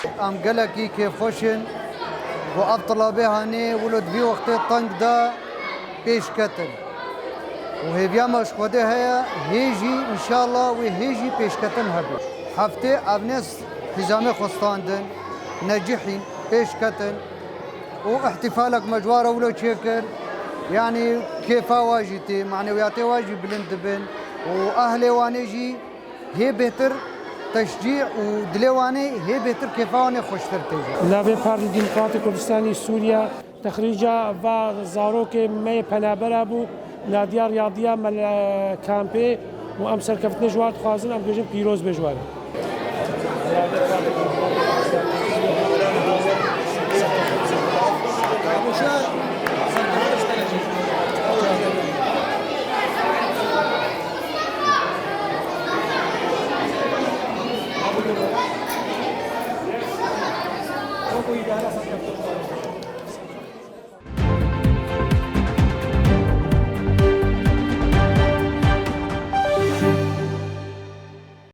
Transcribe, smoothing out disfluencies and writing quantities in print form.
ام قالكي كيف خوشن وابطل بها ني ولد في وقت الطنق دا بيش كتل وهي بيامش خده هي هيجي ان شاء الله وهيجي بيش كتل هبي حفتي ابنس حزامي خستاندن نجحين بيش كتل واحتفالك مجواره ولو تشكر يعني كيف واجتي معنوياتي واجي بلندبن واهلي وانيجي هي بهتر تشجيع ودلواني هي بهتر كيفاني خوشتر تيجي. نابي بارتي ديمقراطي كردستاني سوريا تخريجا و زاروك مي بنابر ابو ناديا رياضيه مال كامبي وامسر كفتنا جوار خوازن ام بيجن بيروز بجوار. कोई